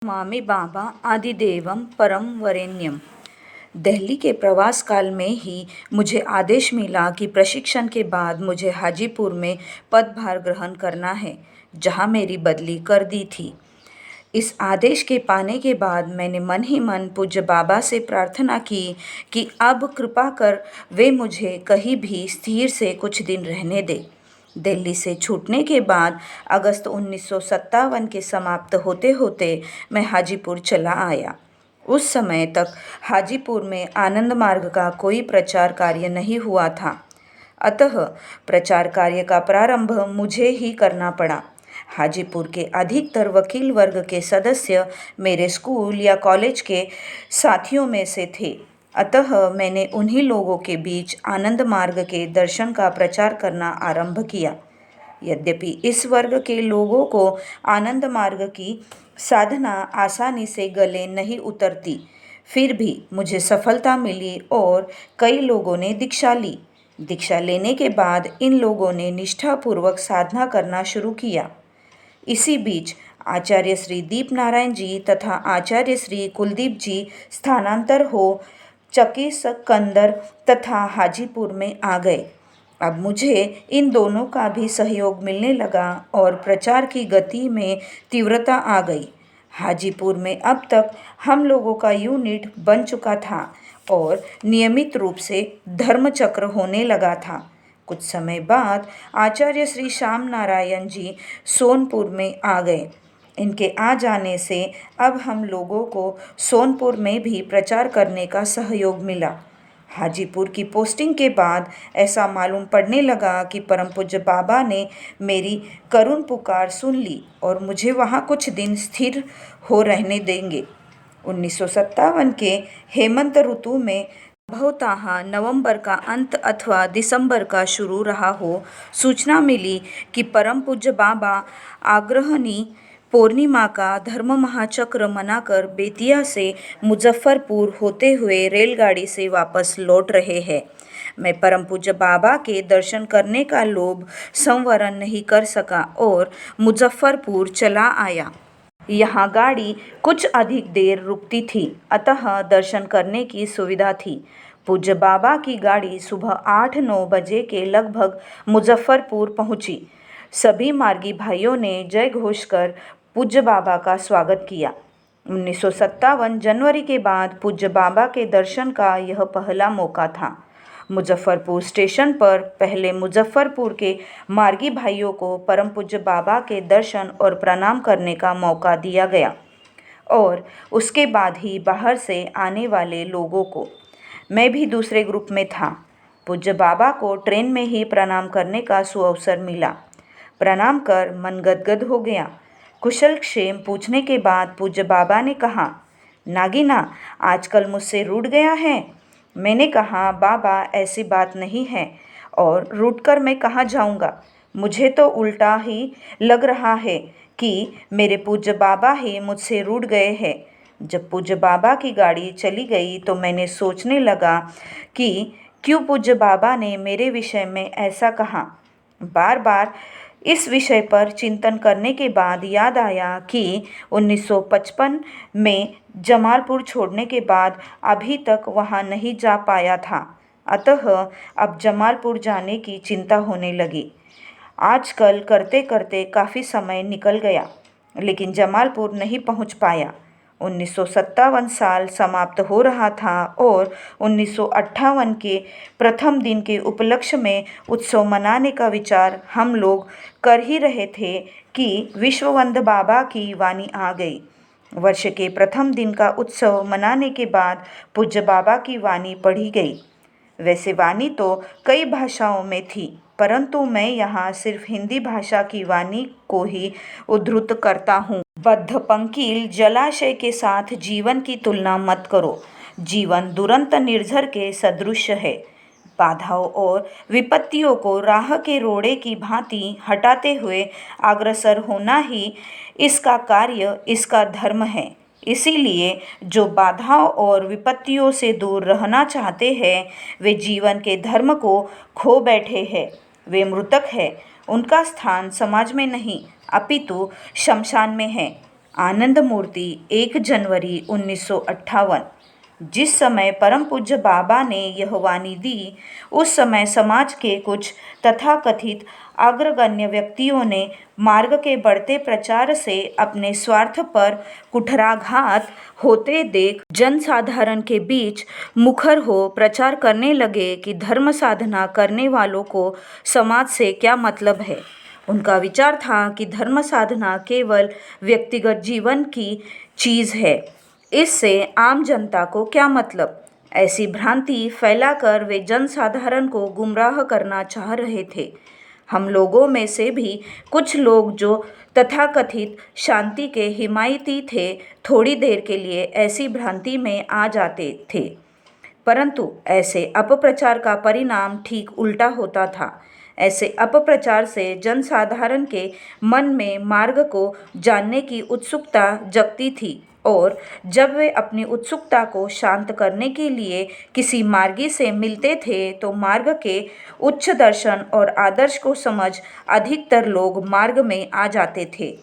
मामी बाबा आदिदेवम परम वरेण्यम। दिल्ली के प्रवास काल में ही मुझे आदेश मिला कि प्रशिक्षण के बाद मुझे हाजीपुर में पदभार ग्रहण करना है, जहां मेरी बदली कर दी थी। इस आदेश के पाने के बाद मैंने मन ही मन पूज्य बाबा से प्रार्थना की कि अब कृपा कर वे मुझे कहीं भी स्थिर से कुछ दिन रहने दें। दिल्ली से छूटने के बाद अगस्त 1957 के समाप्त होते होते मैं हाजीपुर चला आया। उस समय तक हाजीपुर में आनंद मार्ग का कोई प्रचार कार्य नहीं हुआ था, अतः प्रचार कार्य का प्रारंभ मुझे ही करना पड़ा। हाजीपुर के अधिकतर वकील वर्ग के सदस्य मेरे स्कूल या कॉलेज के साथियों में से थे, अतः मैंने उन्हीं लोगों के बीच आनंद मार्ग के दर्शन का प्रचार करना आरंभ किया। यद्यपि इस वर्ग के लोगों को आनंद मार्ग की साधना आसानी से गले नहीं उतरती, फिर भी मुझे सफलता मिली और कई लोगों ने दीक्षा ली। दीक्षा लेने के बाद इन लोगों ने निष्ठापूर्वक साधना करना शुरू किया। इसी बीच आचार्य श्री दीप नारायण जी तथा आचार्य श्री कुलदीप जी स्थानांतर हो चकी सिकंदर तथा हाजीपुर में आ गए। अब मुझे इन दोनों का भी सहयोग मिलने लगा और प्रचार की गति में तीव्रता आ गई। हाजीपुर में अब तक हम लोगों का यूनिट बन चुका था और नियमित रूप से धर्मचक्र होने लगा था। कुछ समय बाद आचार्य श्री श्याम नारायण जी सोनपुर में आ गए। इनके आ जाने से अब हम लोगों को सोनपुर में भी प्रचार करने का सहयोग मिला। हाजीपुर की पोस्टिंग के बाद ऐसा मालूम पड़ने लगा कि परम पूज्य बाबा ने मेरी करुण पुकार सुन ली और मुझे वहाँ कुछ दिन स्थिर हो रहने देंगे। 1957 के हेमंत ऋतु में संभवतः नवंबर का अंत अथवा दिसंबर का शुरू रहा हो, सूचना मिली कि परम पूज्य बाबा आग्रहणी पूर्णिमा का धर्म महाचक्र मनाकर बेतिया से मुजफ्फरपुर होते हुए रेलगाड़ी से वापस लौट रहे हैं। मैं परम पूज्य बाबा के दर्शन करने का लोभ संवरण नहीं कर सका और मुजफ्फरपुर चला आया। यहाँ गाड़ी कुछ अधिक देर रुकती थी, अतः दर्शन करने की सुविधा थी। पूज्य बाबा की गाड़ी सुबह 8-9 बजे के लगभग मुजफ्फरपुर पहुंची। सभी मार्गी भाइयों ने जय घोष कर पूज्य बाबा का स्वागत किया। 1957 जनवरी के बाद पूज्य बाबा के दर्शन का यह पहला मौका था। मुजफ्फरपुर स्टेशन पर पहले मुजफ्फरपुर के मार्गी भाइयों को परम पूज्य बाबा के दर्शन और प्रणाम करने का मौका दिया गया और उसके बाद ही बाहर से आने वाले लोगों को। मैं भी दूसरे ग्रुप में था। पूज्य बाबा को ट्रेन में ही प्रणाम करने का सुअवसर मिला। प्रणाम कर मन गदगद हो गया। कुशल क्षेम पूछने के बाद पूज्य बाबा ने कहा, नागीना आजकल मुझसे रूठ गया है। मैंने कहा, बाबा ऐसी बात नहीं है और रूठकर मैं कहाँ जाऊँगा। मुझे तो उल्टा ही लग रहा है कि मेरे पूज्य बाबा ही मुझसे रूठ गए हैं। जब पूज्य बाबा की गाड़ी चली गई तो मैंने सोचने लगा कि क्यों पूज्य बाबा ने मेरे विषय में ऐसा कहा। बार बार इस विषय पर चिंतन करने के बाद याद आया कि 1955 में जमालपुर छोड़ने के बाद अभी तक वहां नहीं जा पाया था, अतः अब जमालपुर जाने की चिंता होने लगी। आजकल करते करते काफ़ी समय निकल गया, लेकिन जमालपुर नहीं पहुंच पाया। 1957 साल समाप्त हो रहा था और 1958 के प्रथम दिन के उपलक्ष्य में उत्सव मनाने का विचार हम लोग कर ही रहे थे कि विश्ववंद बाबा की वाणी आ गई। वर्ष के प्रथम दिन का उत्सव मनाने के बाद पूज्य बाबा की वाणी पढ़ी गई। वैसे वाणी तो कई भाषाओं में थी, परंतु मैं यहाँ सिर्फ हिंदी भाषा की वाणी को ही उद्धृत करता हूँ। बद्ध पंकील जलाशय के साथ जीवन की तुलना मत करो। जीवन दुरंत निर्झर के सदृश है। बाधाओं और विपत्तियों को राह के रोड़े की भांति हटाते हुए अग्रसर होना ही इसका कार्य, इसका धर्म है। इसीलिए जो बाधाओं और विपत्तियों से दूर रहना चाहते हैं, वे जीवन के धर्म को खो बैठे हैं। वे मृतक हैं। उनका स्थान समाज में नहीं, अपितु शमशान में है। आनंद मूर्ति 1 जनवरी 1958। जिस समय परम पूज्य बाबा ने यह वाणी दी, उस समय समाज के कुछ तथाकथित अग्रगण्य व्यक्तियों ने मार्ग के बढ़ते प्रचार से अपने स्वार्थ पर कुठाराघात होते देख जनसाधारण के बीच मुखर हो प्रचार करने लगे कि धर्म साधना करने वालों को समाज से क्या मतलब है। उनका विचार था कि धर्म साधना केवल व्यक्तिगत जीवन की चीज़ है, इससे आम जनता को क्या मतलब। ऐसी भ्रांति फैलाकर वे जनसाधारण को गुमराह करना चाह रहे थे। हम लोगों में से भी कुछ लोग जो तथाकथित शांति के हिमायती थे, थोड़ी देर के लिए ऐसी भ्रांति में आ जाते थे, परंतु ऐसे अपप्रचार का परिणाम ठीक उल्टा होता था। ऐसे अपप्रचार से जनसाधारण के मन में मार्ग को जानने की उत्सुकता जगती थी, और जब वे अपनी उत्सुकता को शांत करने के लिए किसी मार्गी से मिलते थे तो मार्ग के उच्च दर्शन और आदर्श को समझ अधिकतर लोग मार्ग में आ जाते थे।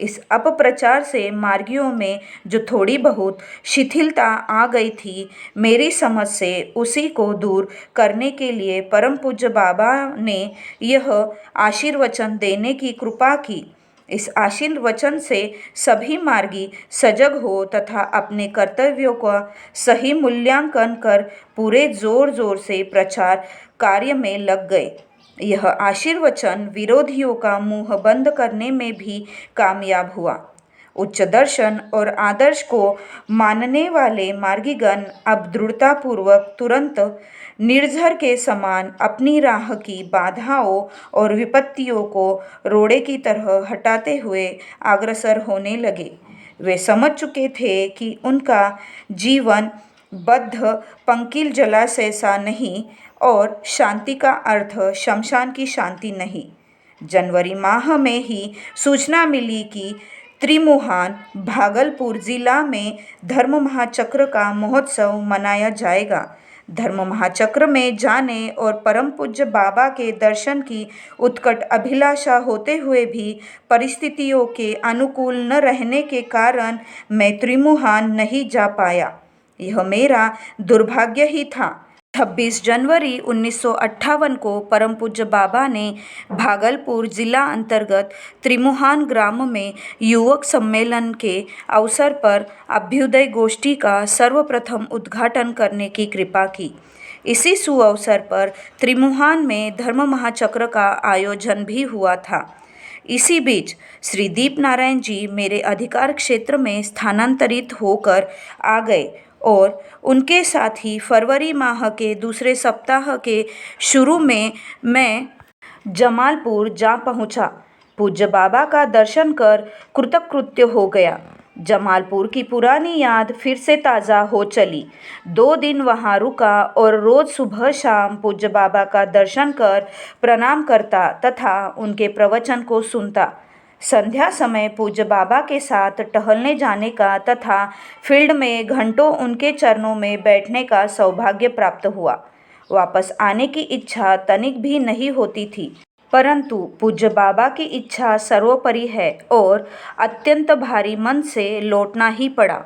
इस अपप्रचार से मार्गियों में जो थोड़ी बहुत शिथिलता आ गई थी, मेरी समझ से उसी को दूर करने के लिए परम पूज्य बाबा ने यह आशीर्वचन देने की कृपा की। इस आशीर्वचन से सभी मार्गी सजग हो तथा अपने कर्तव्यों का सही मूल्यांकन कर पूरे जोर से प्रचार कार्य में लग गए। यह आशीर्वचन विरोधियों का मुंह बंद करने में भी कामयाब हुआ। उच्च दर्शन और आदर्श को मानने वाले मार्गीगण अब दृढ़तापूर्वक तुरंत निर्झर के समान अपनी राह की बाधाओं और विपत्तियों को रोड़े की तरह हटाते हुए अग्रसर होने लगे। वे समझ चुके थे कि उनका जीवन बद्ध पंकिल जलाशय सा नहीं, और शांति का अर्थ शमशान की शांति नहीं। जनवरी माह में ही सूचना मिली कि त्रिमुहान भागलपुर जिला में धर्म महाचक्र का महोत्सव मनाया जाएगा। धर्म महाचक्र में जाने और परम पूज्य बाबा के दर्शन की उत्कट अभिलाषा होते हुए भी परिस्थितियों के अनुकूल न रहने के कारण मैं त्रिमुहान नहीं जा पाया। यह मेरा दुर्भाग्य ही था। 26 जनवरी 1958 को परम पूज्य बाबा ने भागलपुर जिला अंतर्गत त्रिमुहान ग्राम में युवक सम्मेलन के अवसर पर अभ्युदय गोष्ठी का सर्वप्रथम उद्घाटन करने की कृपा की। इसी सुअवसर पर त्रिमुहान में धर्म महाचक्र का आयोजन भी हुआ था। इसी बीच श्री दीप नारायण जी मेरे अधिकार क्षेत्र में स्थानांतरित होकर आ गए, और उनके साथ ही फरवरी माह के दूसरे सप्ताह के शुरू में मैं जमालपुर जा पहुंचा। पूज्य बाबा का दर्शन कर कृतकृत्य हो गया। जमालपुर की पुरानी याद फिर से ताज़ा हो चली। 2 दिन वहां रुका और रोज़ सुबह शाम पूज्य बाबा का दर्शन कर प्रणाम करता तथा उनके प्रवचन को सुनता। संध्या समय पूज्य बाबा के साथ टहलने जाने का तथा फील्ड में घंटों उनके चरणों में बैठने का सौभाग्य प्राप्त हुआ। वापस आने की इच्छा तनिक भी नहीं होती थी, परंतु पूज्य बाबा की इच्छा सर्वोपरि है और अत्यंत भारी मन से लौटना ही पड़ा।